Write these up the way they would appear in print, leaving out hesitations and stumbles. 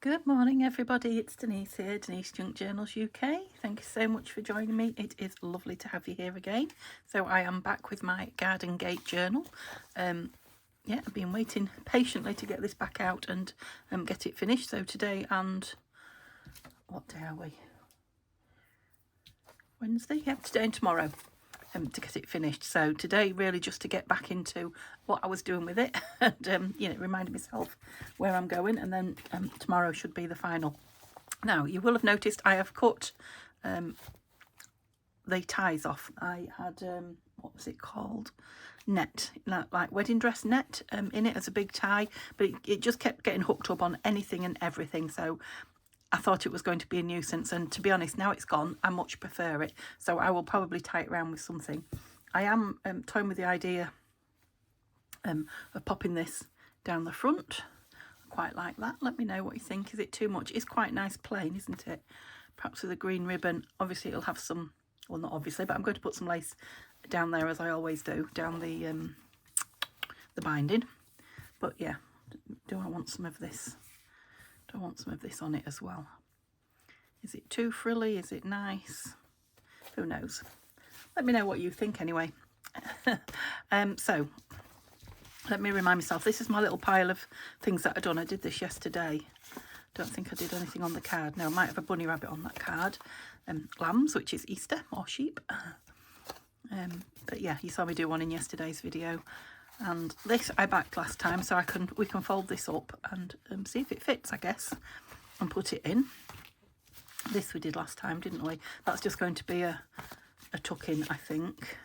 Good morning everybody, it's Denise here, Denise Junk Journals UK. Thank you so much for joining me. It is lovely to have you here again. So I am back with my Garden Gate journal. Yeah, I've been waiting patiently to get this back out and get it finished. So today and, what day are we? Wednesday? Yeah, today and tomorrow. To get it finished. So today really just to get back into what I was doing with it and reminding myself where I'm going, and then tomorrow should be the final. Now you will have noticed I have cut the ties off. I had what was it called, net, like wedding dress net in it as a big tie, but it just kept getting hooked up on anything and everything, so I thought it was going to be a nuisance, and to be honest, now it's gone, I much prefer it. So I will probably tie it around with something. I am toying with the idea of popping this down the front. I quite like that. Let me know what you think. Is it too much? It's quite nice plain, isn't it? Perhaps with a green ribbon. Obviously it'll have some, well, not obviously, but I'm going to put some lace down there as I always do, down the binding. But yeah, do I want some of this? I want some of this on it as well. Is it too frilly? Is it nice? Who knows? Let me know what you think anyway. So let me remind myself, this is my little pile of things that I've done. I did this yesterday. Don't think I did anything on the card. No, I might have a bunny rabbit on that card. Lambs, which is Easter, or sheep. But yeah, you saw me do one in yesterday's video. And this I backed last time, so we can fold this up and see if it fits, I guess, and put it in. This we did last time, didn't we? That's just going to be a tuck in, I think.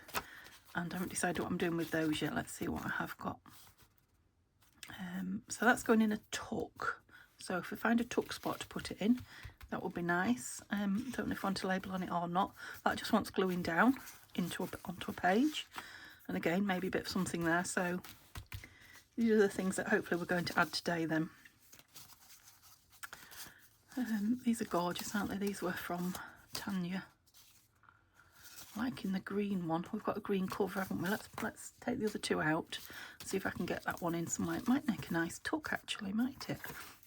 And I haven't decided what I'm doing with those yet. Let's see what I have got. So that's going in a tuck. So if we find a tuck spot to put it in, that would be nice. Don't know if I want to label on it or not. That just wants gluing down onto a page. And again, maybe a bit of something there. So these are the things that hopefully we're going to add today then. These are gorgeous, aren't they? These were from Tanya. Liking the green one. We've got a green cover, haven't we? Let's take the other two out. See if I can get that one in somewhere. It might make a nice tuck actually, might it?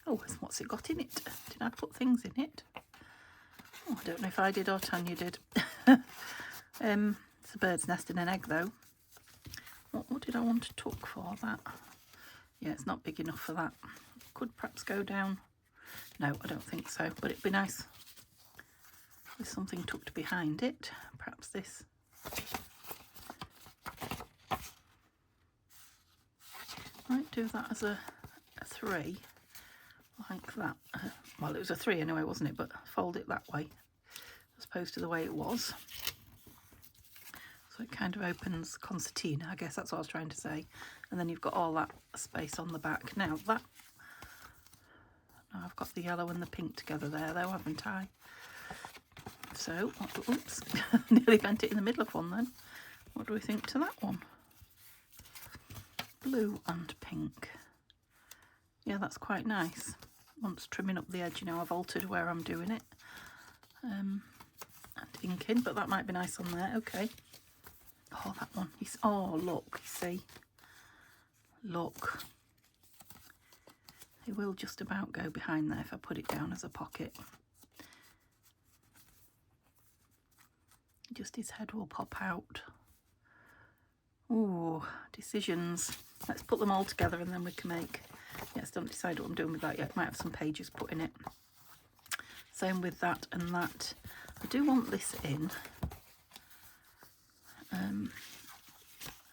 Oh, what's it got in it? Did I put things in it? Oh, I don't know if I did or Tanya did. It's a bird's nest in an egg though. What did I want to tuck for that? Yeah, it's not big enough for that. Could perhaps go down. No, I don't think so, but it'd be nice with something tucked behind it. Perhaps this. Might do that as a 3, like that. Well, it was a 3 anyway, wasn't it? But fold it that way, as opposed to the way it was. So it kind of opens concertina, I guess that's what I was trying to say. And then you've got all that space on the back. Now that, I've got the yellow and the pink together there though, haven't I? So, oops, nearly bent it in the middle of one then. What do we think to that one? Blue and pink. Yeah, that's quite nice. Once trimming up the edge, I've altered where I'm doing it. And inking, but that might be nice on there, okay. Oh, that one. Oh, look, you see. Look. It will just about go behind there if I put it down as a pocket. Just his head will pop out. Ooh, decisions. Let's put them all together and then we can make... Yes, don't decide what I'm doing with that yet. Might have some pages put in it. Same with that and that. I do want this in.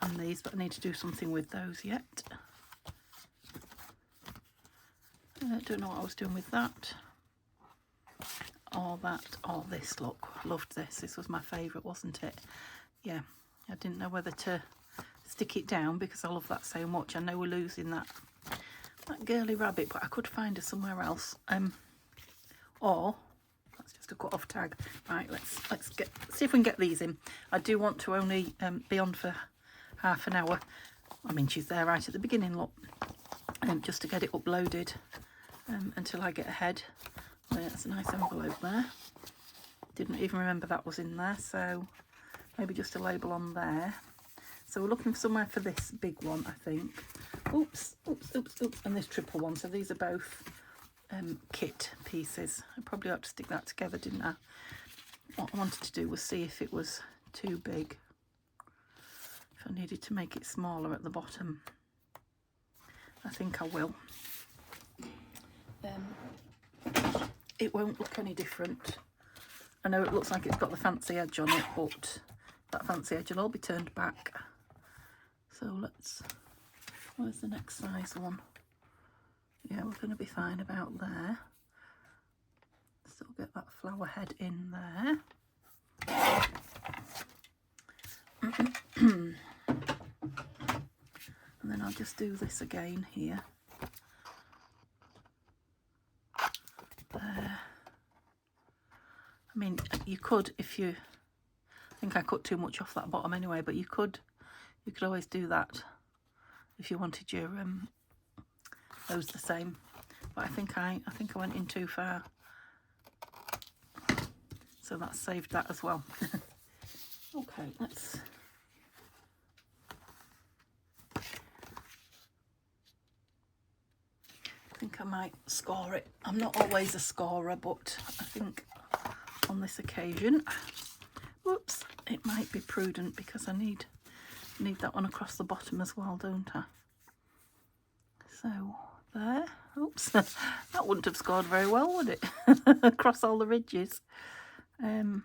And these, but I need to do something with those yet. Don't know what I was doing with that. Or that, or this, look. Loved this. This was my favourite, wasn't it? Yeah, I didn't know whether to stick it down because I love that so much. I know we're losing that girly rabbit, but I could find her somewhere else. Or that's just a cut off tag. Right, let's see if we can get these in. I do want to only be on for half an hour. I mean, she's there right at the beginning, look. Just to get it uploaded until I get ahead. Oh, yeah, that's a nice envelope there. Didn't even remember that was in there, so maybe just a label on there. So we're looking for somewhere for this big one, I think. Oops, oops, oops, oops, and this triple one. So these are both kit pieces. I probably ought to stick that together, didn't I? What I wanted to do was see if it was too big, if I needed to make it smaller at the bottom. I think I will. It won't look any different. I know it looks like it's got the fancy edge on it, but that fancy edge will all be turned back. So let's, where's the next size one? Yeah, we're going to be fine about there. Still get that flower head in there. And then I'll just do this again here. There. I mean, you could, if you, I think I cut too much off that bottom anyway, but you could always do that if you wanted your those the same. But I think I went in too far, so that saved that as well. Okay, let's. I think I might score it. I'm not always a scorer, but I think on this occasion, whoops, it might be prudent because I need that one across the bottom as well, don't I? So there. Oops, that wouldn't have scored very well, would it? Across all the ridges. There.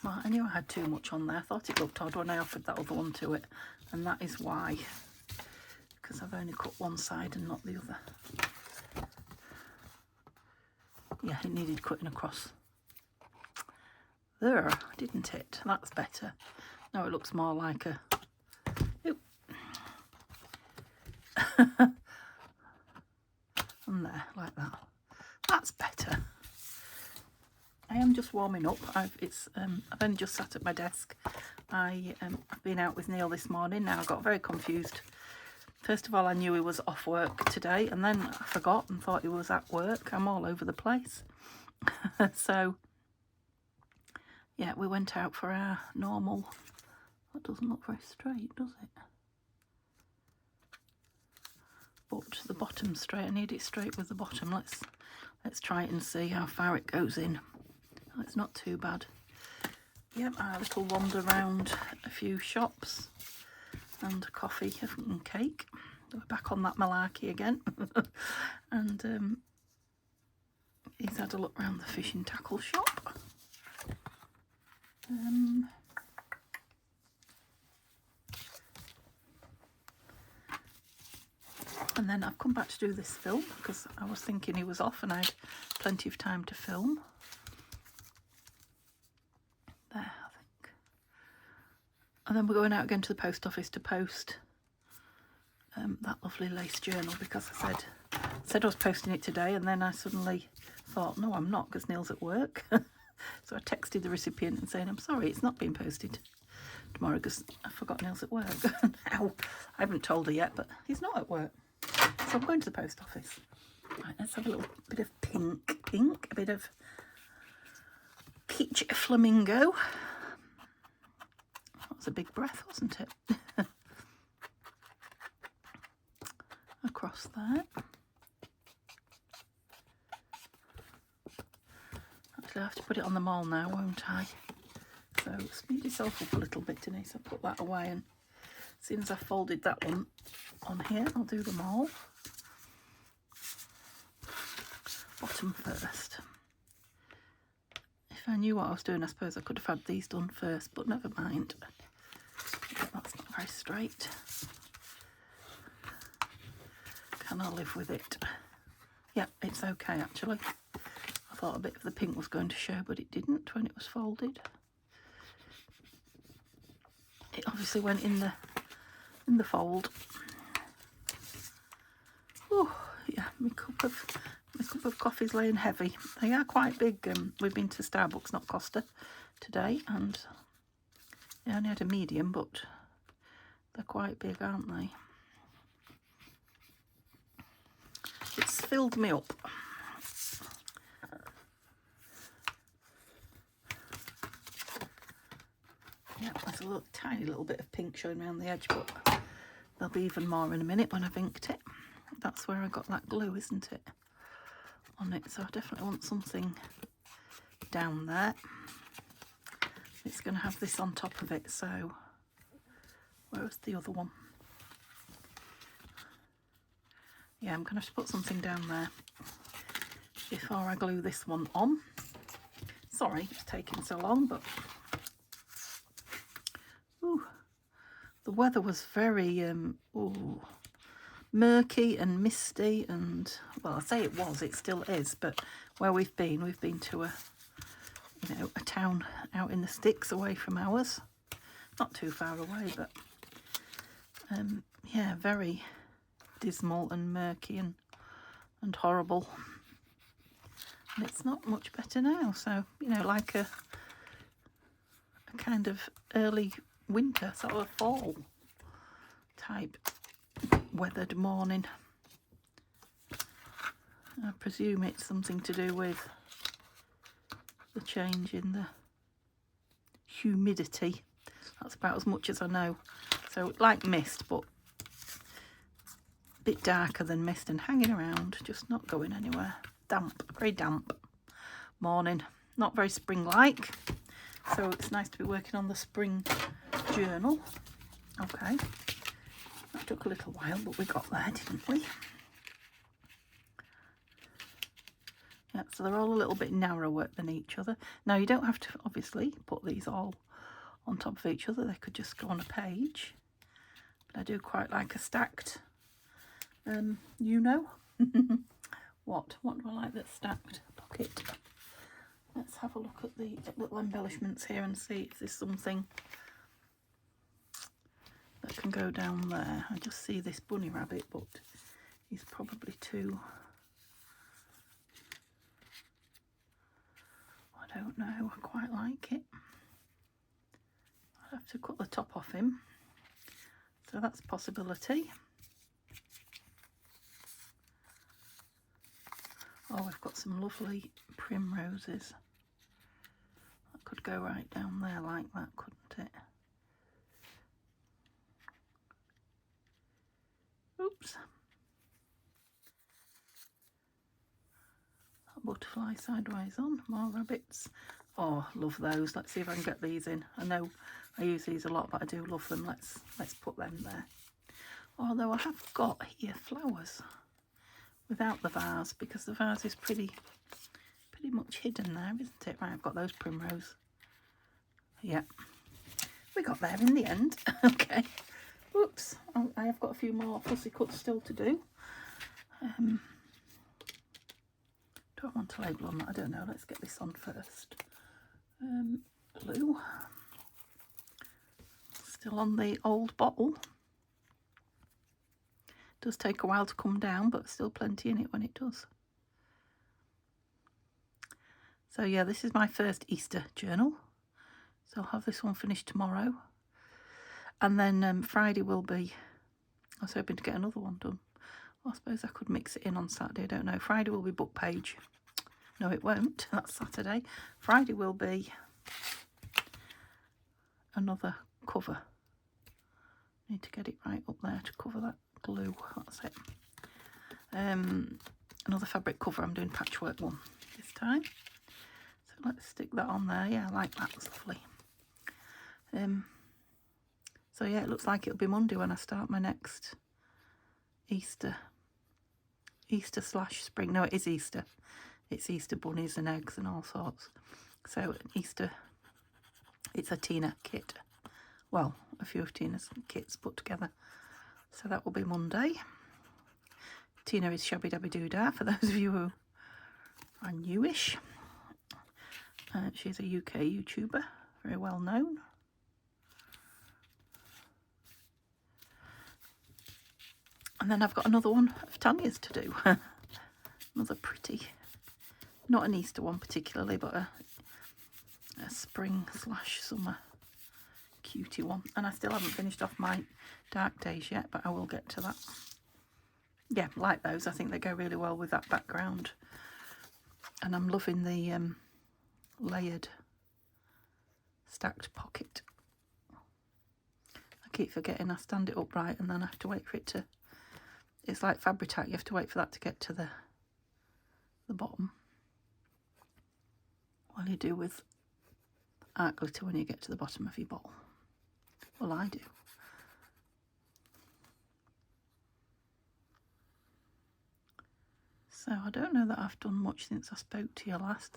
Well, I knew I had too much on there. I thought it looked odd when I offered that other one to it, and that is why, because I've only cut one side and not the other. Yeah, it needed cutting across there, didn't it? That's better. Now it looks more like a... and there, like that. That's better. I am just warming up. I've only just sat at my desk. I've been out with Neil this morning. Now I got very confused. First of all, I knew he was off work today, and then I forgot and thought he was at work. I'm all over the place. So, yeah, we went out for our normal... That doesn't look very straight, does it? But the bottom's straight. I need it straight with the bottom. Let's try it and see how far it goes in. Oh, it's not too bad. Yep, our little wander around a few shops and a coffee and cake. We're back on that malarkey again. And he's had a look around the fishing tackle shop. And then I've come back to do this film because I was thinking he was off and I had plenty of time to film. There, I think. And then we're going out again to the post office to post that lovely lace journal, because I said I was posting it today, and then I suddenly thought, no, I'm not, because Neil's at work. So I texted the recipient and saying, I'm sorry, it's not being posted tomorrow because I forgot Neil's at work. Now, I haven't told her yet, but he's not at work. So I'm going to the post office. Right, let's have a little bit of pink, a bit of peach flamingo. That was a big breath, wasn't it? Across there. Actually, I have to put it on the mall now, won't I? So speed yourself up a little bit, Denise. I'll put that away, and as soon as I've folded that one on here, I'll do them all. Bottom first. If I knew what I was doing, I suppose I could have had these done first, but never mind. Yeah, that's not very straight. Can I live with it? Yeah, it's okay actually. I thought a bit of the pink was going to show, but it didn't when it was folded. It obviously went in the fold. Oh yeah, my cup of coffee's laying heavy. They are quite big. We've been to Starbucks, not Costa, today, and I only had a medium, but they're quite big, aren't they? It's filled me up. Yeah, let's There's a little, tiny little bit of pink showing around the edge, but there'll be even more in a minute when I've inked it. That's where I got that glue, isn't it, on it? So I definitely want something down there. It's going to have this on top of it, so where was the other one? Yeah, I'm going to have to put something down there before I glue this one on. Sorry it's taking so long, but ooh, the weather was very murky and misty, and well, I say it was, it still is, but where we've been to a town out in the sticks away from ours, not too far away, but yeah, very dismal and murky and horrible. And it's not much better now, so like a kind of early winter, sort of fall type weathered morning. I presume it's something to do with the change in the humidity. That's about as much as I know. So like mist, but a bit darker than mist and hanging around, just not going anywhere. Damp, very damp morning. Not very spring-like. So it's nice to be working on the spring journal. Okay. That took a little while, but we got there, didn't we? Yeah, so they're all a little bit narrower than each other. Now, you don't have to, obviously, put these all on top of each other. They could just go on a page. But I do quite like a stacked, What do I like that's stacked? Pocket. Let's have a look at the little embellishments here and see if there's something that can go down there. I just see this bunny rabbit, but he's probably too... I don't know, I quite like it. I'd have to cut the top off him. So that's a possibility. Oh, we've got some lovely primroses. That could go right down there like that, couldn't it? Oops. That butterfly sideways on, more rabbits. Oh, love those. Let's see if I can get these in. I know I use these a lot, but I do love them. Let's put them there. Although I have got here flowers without the vase, because the vase is pretty much hidden there, isn't it? Right, I've got those primrose. Yeah, we got there in the end. Okay. Oops, I have got a few more fussy cuts still to do. Do I want to label on that? I don't know. Let's get this on first. Blue. Still on the old bottle. Does take a while to come down, but still plenty in it when it does. So yeah, this is my first Easter journal. So I'll have this one finished tomorrow. And then Friday will be, I was hoping to get another one done. Well, I suppose I could mix it in on Saturday, I don't know. Friday will be book page. No, it won't. That's Saturday. Friday will be another cover. Need to get it right up there to cover that glue. That's it. Another fabric cover. I'm doing patchwork one this time. So let's stick that on there. Yeah, I like that. It's lovely. So yeah, it looks like it'll be Monday when I start my next Easter / spring. No, it is Easter. It's Easter bunnies and eggs and all sorts. So Easter, it's a Tina kit. Well, a few of Tina's kits put together. So that will be Monday. Tina is Shabby Dabby Doodah, for those of you who are newish. She's a UK YouTuber, very well known. And then I've got another one of Tanya's to do. Another pretty, not an Easter one particularly, but a spring / summer cutie one. And I still haven't finished off my dark days yet, but I will get to that. Yeah, like those. I think they go really well with that background. And I'm loving the layered stacked pocket. keep forgetting I stand it upright and then I have to wait for it to, it's like Fabri-Tac, you have to wait for that to get to the bottom. Well, you do with art glitter when you get to the bottom of your bottle. Well, I do. So I don't know that I've done much since I spoke to you last.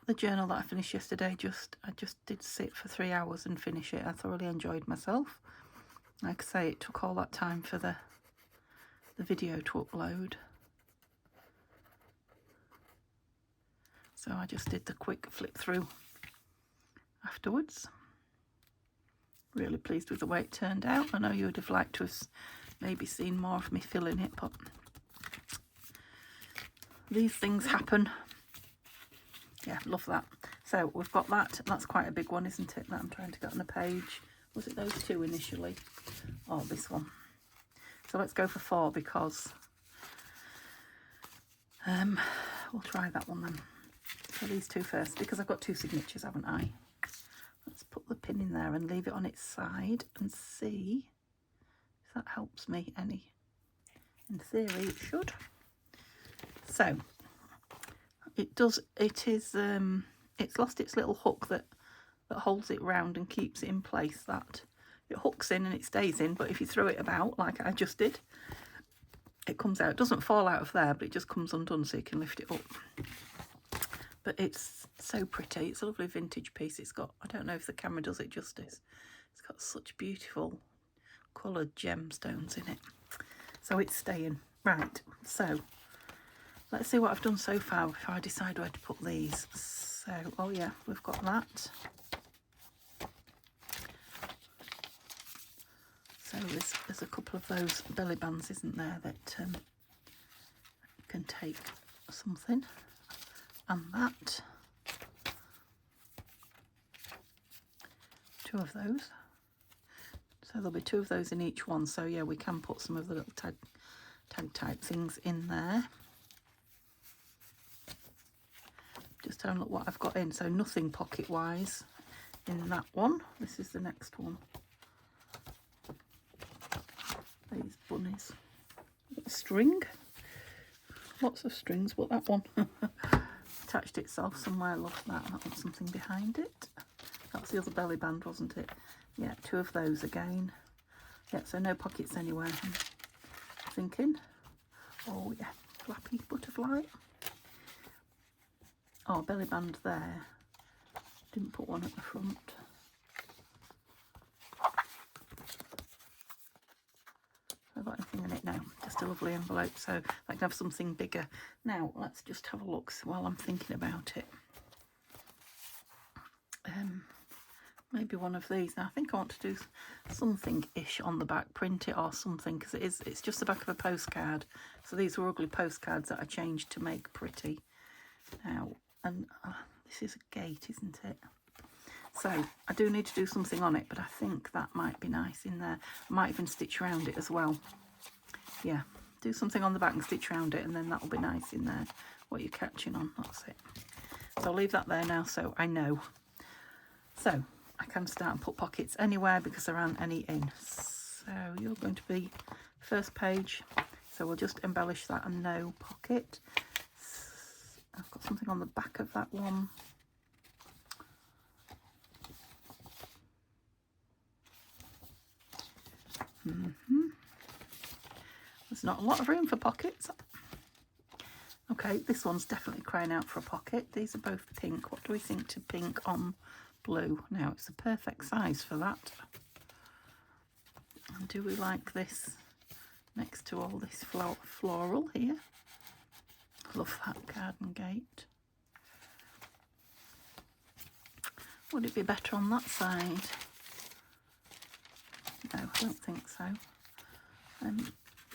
The journal that I finished yesterday, I just did sit for 3 hours and finish it. I thoroughly enjoyed myself. Like I say, it took all that time for the video to upload. So I just did the quick flip through afterwards. Really pleased with the way it turned out. I know you would have liked to have maybe seen more of me filling it, but these things happen. Yeah, love that. So we've got that. That's quite a big one, isn't it, that I'm trying to get on a page. Was it those two initially? Oh, this one. So let's go for 4 because we'll try that one then. So these two first, because I've got 2 signatures, haven't I? Let's put the pin in there and leave it on its side and see if that helps me any. In theory, it should. So it's lost its little hook that holds it round and keeps it in place. That it hooks in and it stays in, but if you throw it about like I just did, it comes out. It doesn't fall out of there, but it just comes undone, so you can lift it up. But it's so pretty. It's a lovely vintage piece. It's got, I don't know if the camera does it justice, it's got such beautiful coloured gemstones in it. So it's staying. Right, so let's see what I've done so far before I decide where to put these. So, oh yeah, we've got that. So there's a couple of those belly bands, isn't there, that can take something. And that. 2 of those. So there'll be 2 of those in each one. So yeah, we can put some of the little tag type things in there. Just having a look what I've got in. So nothing pocket wise in that one. This is the next one. These bunnies. String. Lots of strings, but that one attached itself somewhere. Love that. That wants something behind it. That's the other belly band, wasn't it? Yeah, 2 of those again. Yeah, so no pockets anywhere. I'm thinking. Oh yeah, flappy butterfly. Oh, belly band there. Didn't put one at the front. Have I got anything in it? No, just a lovely envelope, so I can have something bigger. Now, let's just have a look while I'm thinking about it. Maybe one of these. Now, I think I want to do something-ish on the back, print it or something, because it's just the back of a postcard. So these were ugly postcards that I changed to make pretty. Now, and this is a gate, isn't it? So I do need to do something on it, but I think that might be nice in there. I might even stitch around it as well. Yeah, do something on the back and stitch around it, and then that'll be nice in there. What you're catching on, that's it. So I'll leave that there now so I know. So I can start and put pockets anywhere because there aren't any in. So you're going to be first page. So we'll just embellish that and no pocket. I've got something on the back of that one. There's not a lot of room for pockets. Okay, this one's definitely crying out for a pocket. These are both pink. What do we think to pink on blue? Now, it's the perfect size for that. And do we like this next to all this floral here? Love that garden gate. Would it be better on that side? No, I don't think so.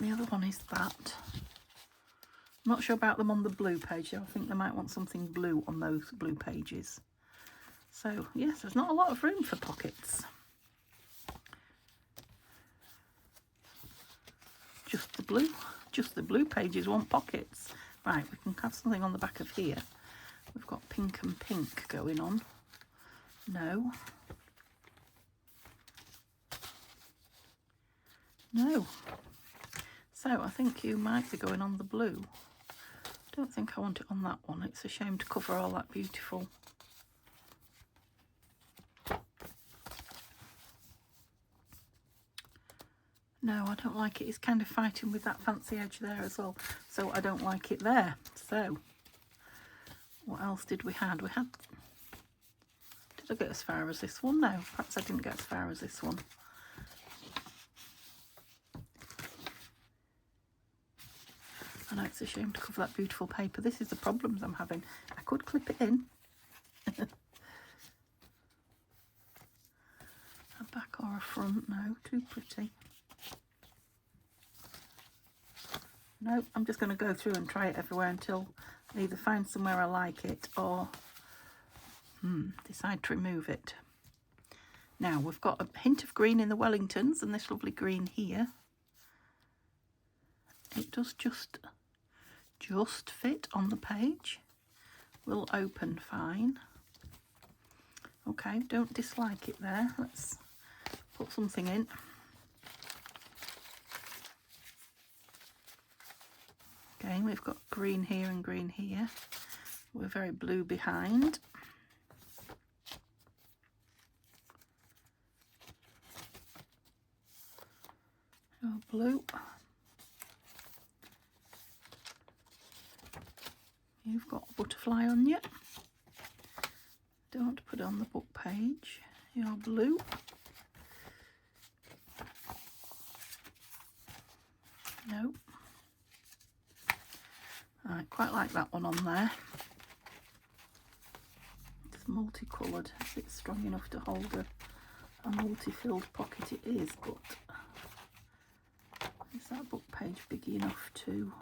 The other one is that. I'm not sure about them on the blue page though. I think they might want something blue on those blue pages. So yes, there's not a lot of room for pockets. Just the blue pages want pockets. Right, we can have something on the back of here. We've got pink and pink going on. No. No. So I think you might be going on the blue. Don't think I want it on that one. It's a shame to cover all that beautiful. No, I don't like it. It's kind of fighting with that fancy edge there as well. So I don't like it there. So what else did we had? Did I get as far as this one? No, perhaps I didn't get as far as this one. I know it's a shame to cover that beautiful paper. This is the problems I'm having. I could clip it in. A back or a front? No, too pretty. No, I'm just going to go through and try it everywhere until I either find somewhere I like it or decide to remove it. Now we've got a hint of green in the Wellingtons and this lovely green here. It does just fit on the page. Will open fine. Okay, don't dislike it there. Let's put something in. Again, we've got green here and green here. We're very blue behind. Oh, blue. You've got a butterfly on you. Don't put it on the book page. You're blue. No. I quite like that one on there. It's multicoloured. Is it strong enough to hold a multi-filled pocket? It is, but is that book page big enough to...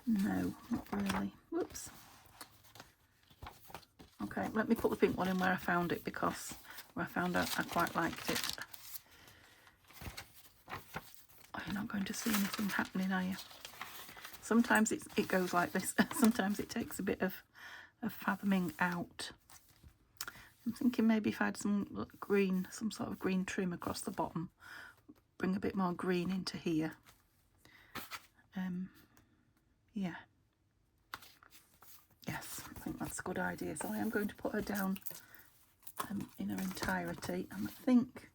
No, not really. Whoops. Okay, let me put the pink one in where I found it, because where I found out I quite liked it. Oh, you're not going to see anything happening, are you? Sometimes it goes like this. Sometimes it takes a bit of fathoming out. I'm thinking maybe if I had some green, some sort of green trim across the bottom, bring a bit more green into here. Yeah. Yes, I think that's a good idea. So I am going to put her down in her entirety. And I think,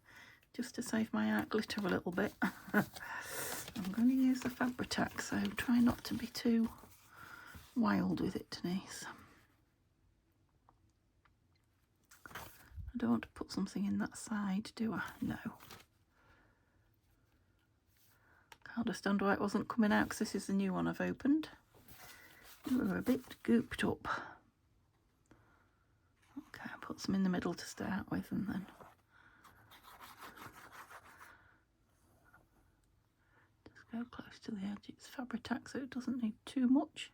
just to save my art glitter a little bit, I'm going to use the Fabri-Tac, so try not to be too wild with it, Denise. I don't want to put something in that side, do I? No. Can't understand why it wasn't coming out, because this is the new one I've opened. We're a bit gooped up. Okay, I'll put some in the middle to start with, and then just go close to the edge. It's Fabri-Tac, so it doesn't need too much.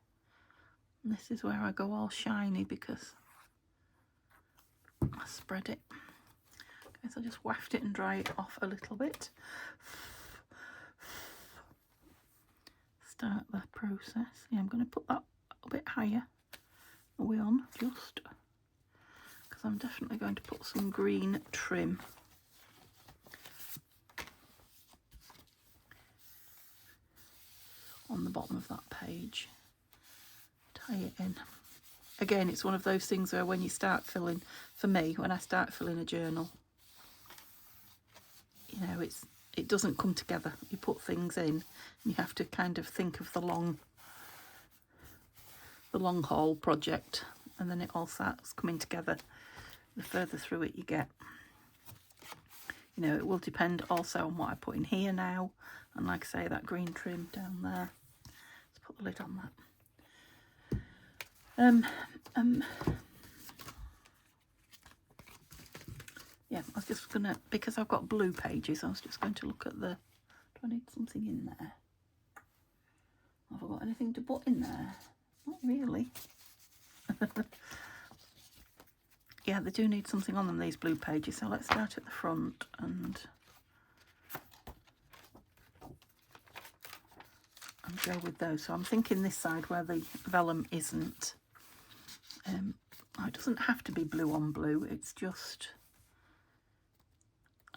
And this is where I go all shiny, because I spread it. Okay, so I just waft it and dry it off a little bit. Start the process. Yeah, I'm going to put that a bit higher. Are we on? Just because I'm definitely going to put some green trim on the bottom of that page. Tie it in. Again, it's one of those things where when you start filling, for me, when I start filling a journal, you know, it doesn't come together. You put things in and you have to kind of think of the long haul project, and then it all starts coming together the further through it you get. You know, it will depend also on what I put in here now, and like I say, that green trim down there. Let's put the lid on that. Yeah, I was just gonna, because I've got blue pages, I was just going to look at the, do I need something in there? Have I got anything to put in there? Not really. Yeah, they do need something on them, these blue pages, so let's start at the front and go with those. So I'm thinking this side where the vellum isn't. Oh, it doesn't have to be blue on blue, it's just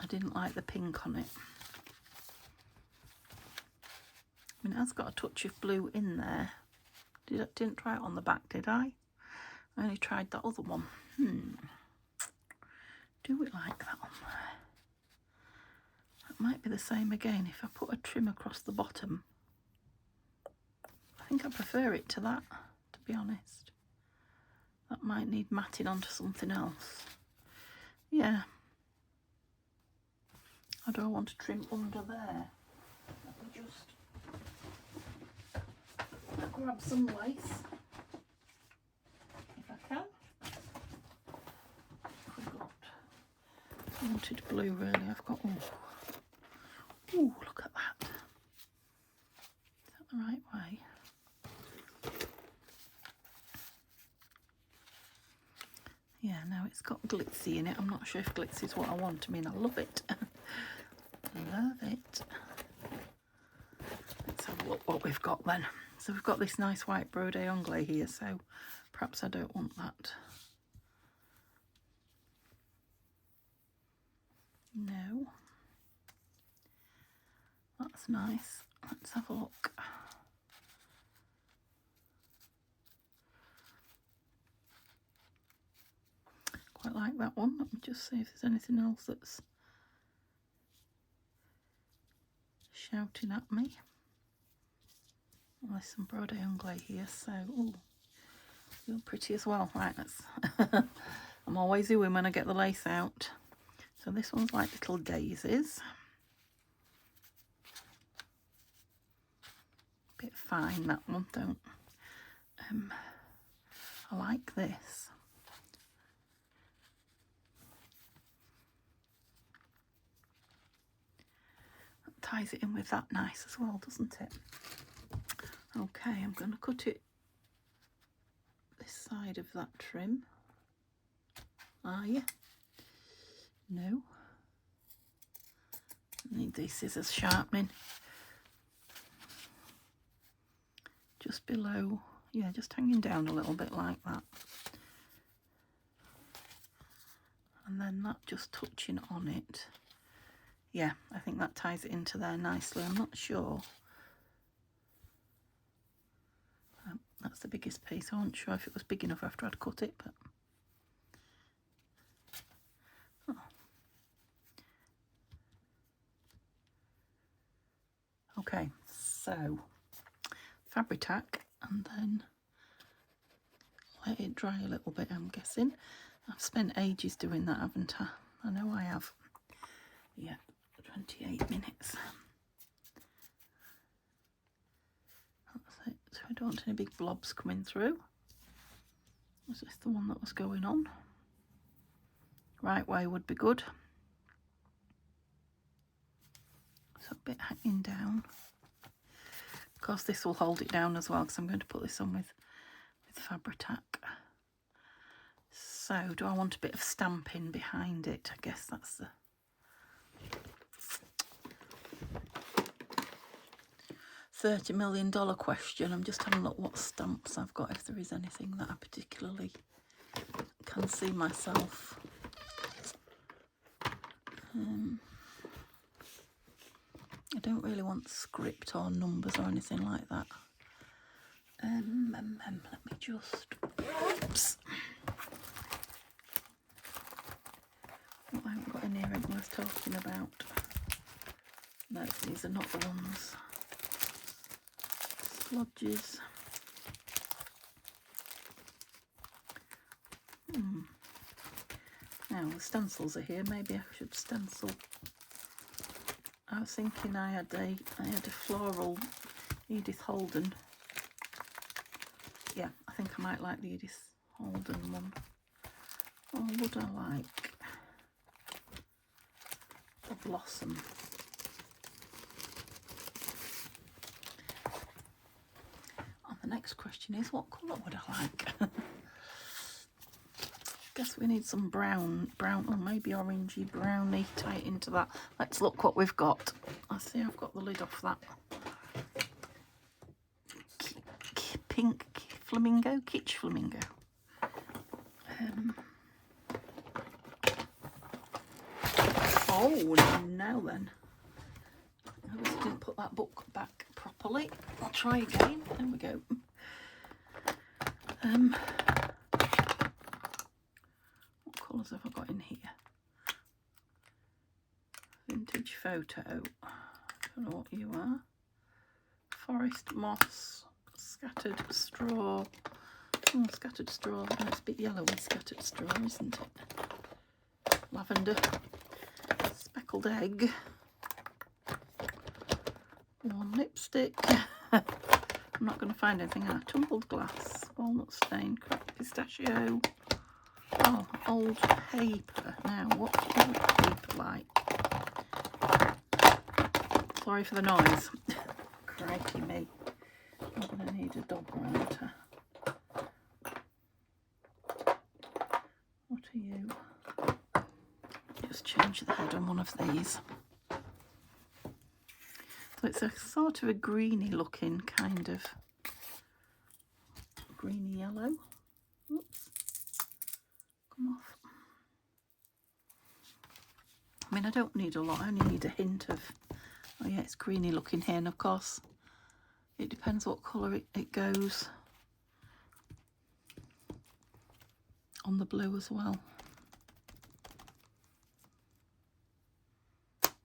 I didn't like the pink on it. And it has got a touch of blue in there. Didn't try it on the back, did I? I only tried that other one. Do it like that on there. That might be the same again if I put a trim across the bottom. I think I prefer it to that, to be honest. That might need matting onto something else. Yeah. Or do I want to trim under there? Let me just grab some lace, if I can. I've got wanted blue really. I've got, ooh, look at that. Is that the right way? Yeah, now it's got glitzy in it. I'm not sure if glitzy is what I want. I mean, I love it. Love it. Let's have a look what we've got then. So we've got this nice white Brode Anglais here, so perhaps I don't want that. No. That's nice. Let's have a look. Quite like that one. Let me just see if there's anything else that's shouting at me. There's some Brode Anglais here, so feel pretty as well. Right, let's I'm always doing when I get the lace out. So this one's like little daisies. Bit fine that one, don't I like this. That ties it in with that nice as well, doesn't it? Okay, I'm going to cut it this side of that trim. Are you? No. Need these scissors sharpening. Just below, yeah, just hanging down a little bit like that. And then that just touching on it. Yeah, I think that ties it into there nicely. I'm not sure. That's the biggest piece. I wasn't sure if it was big enough after I'd cut it, but okay, so Fabri-Tac and then let it dry a little bit, I'm guessing. I've spent ages doing that, haven't I? I know I have. Yeah, 28 minutes. That's it. So I don't want any big blobs coming through. Was this the one that was going on? Right way would be good. So a bit hanging down. Of course this will hold it down as well because I'm going to put this on with Fabri-Tac. So do I want a bit of stamping behind it? I guess that's the $30 million question. I'm just having a look what stamps I've got, if there is anything that I particularly can see myself. I don't really want script or numbers or anything like that. Let me just... Oops. Oh, I haven't got any here I was talking about. No, these are not the ones. Slodges. Now the stencils are here. Maybe I should stencil. I was thinking I had a floral Edith Holden. Yeah, I think I might like the Edith Holden one. Or would I like the Blossom? And the next question is, what colour would I like? Guess we need some brown, or maybe orangey, browny, tie it into that. Let's look what we've got. I see I've got the lid off that. Pink flamingo, kitsch flamingo. Oh, now then. obviously didn't put that book back properly. I'll try again. There we go. What colours have I got in here? Vintage photo. Don't know what you are. Forest moss. Scattered straw. Oh, scattered straw. Oh, it's a bit yellowy, scattered straw, isn't it? Lavender. Speckled egg. One lipstick. I'm not going to find anything out. Tumbled glass. Walnut stain. Cracked pistachio. Oh, old paper. Now, what's old paper like? Sorry for the noise. Crikey me. I'm going to need a dog router. What are you? Just change the head on one of these. So it's a sort of a greeny looking kind of greeny yellow. Oops. Come off. I mean, I don't need a lot. I only need a hint of, oh yeah, it's greeny looking here. And of course, it depends what colour it goes on the blue as well.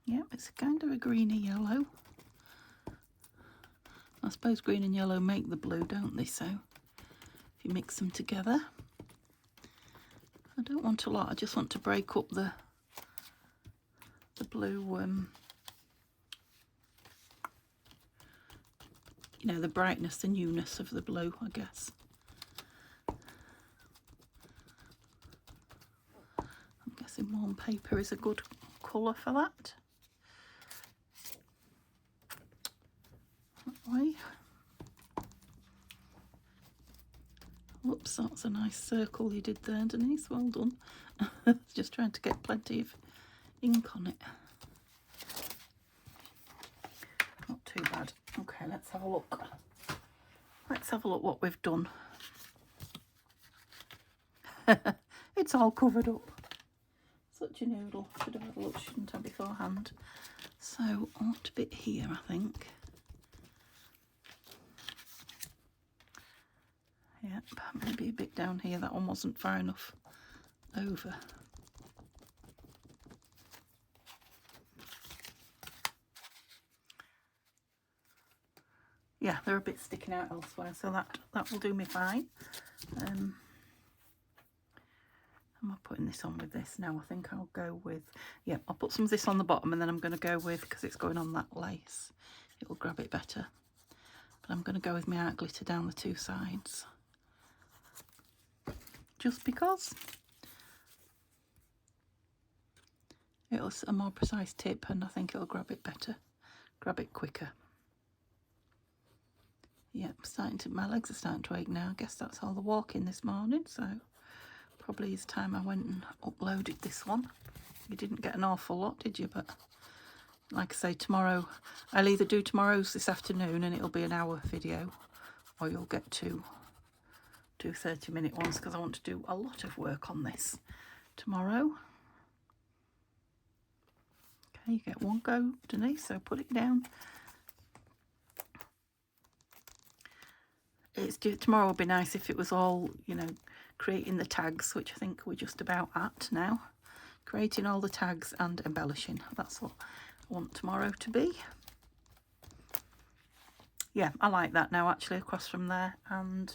Yep, it's kind of a greeny yellow. I suppose green and yellow make the blue, don't they? So if you mix them together, I don't want a lot. I just want to break up the blue, you know, the brightness, the newness of the blue, I guess. I'm guessing warm paper is a good colour for that. That way. Whoops, that's a nice circle you did there, Denise. Well done. Just trying to get plenty of ink on it. Not too bad. Okay, let's have a look. Let's have a look what we've done. It's all covered up. Such a noodle. Should have had a look, shouldn't I, beforehand? So, odd bit here, I think. Yep, maybe a bit down here. That one wasn't far enough over. Yeah, they're a bit sticking out elsewhere, so that will do me fine. Am I putting this on with this? No, I think I'll go with, yeah, I'll put some of this on the bottom and then I'm going to go with, because it's going on that lace, it will grab it better. But I'm going to go with my art glitter down the two sides. Just because it'll a more precise tip and I think it'll grab it better, grab it quicker. Yep, my legs are starting to ache now. I guess that's all the walking this morning, so probably it's time I went and uploaded this one. You didn't get an awful lot, did you? But like I say, tomorrow, I'll either do tomorrow's this afternoon and it'll be an hour video, or you'll get two 30-minute ones, because I want to do a lot of work on this tomorrow. Okay, you get one go, Denise, so put it down. Tomorrow would be nice if it was all, you know, creating the tags, which I think we're just about at now. Creating all the tags and embellishing. That's what I want tomorrow to be. Yeah, I like that now, actually, across from there. And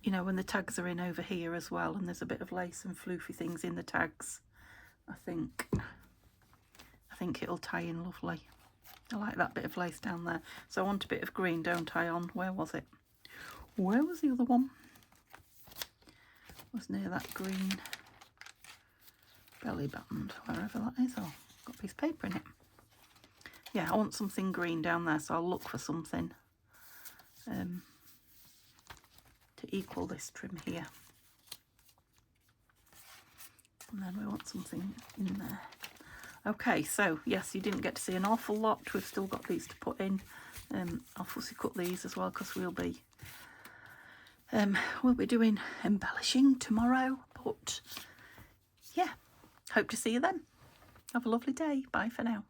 you know, when the tags are in over here as well, and there's a bit of lace and floofy things in the tags, I think it'll tie in lovely. I like that bit of lace down there. So I want a bit of green, don't I, on, where was it? Where was the other one? It was near that green belly band, wherever that is. Oh, got a piece of paper in it. Yeah, I want something green down there, so I'll look for something to equal this trim here. And then we want something in there. Okay, so yes, you didn't get to see an awful lot. We've still got these to put in. I'll fussy cut these as well, because we'll be doing embellishing tomorrow. But yeah, hope to see you then. Have a lovely day. Bye for now.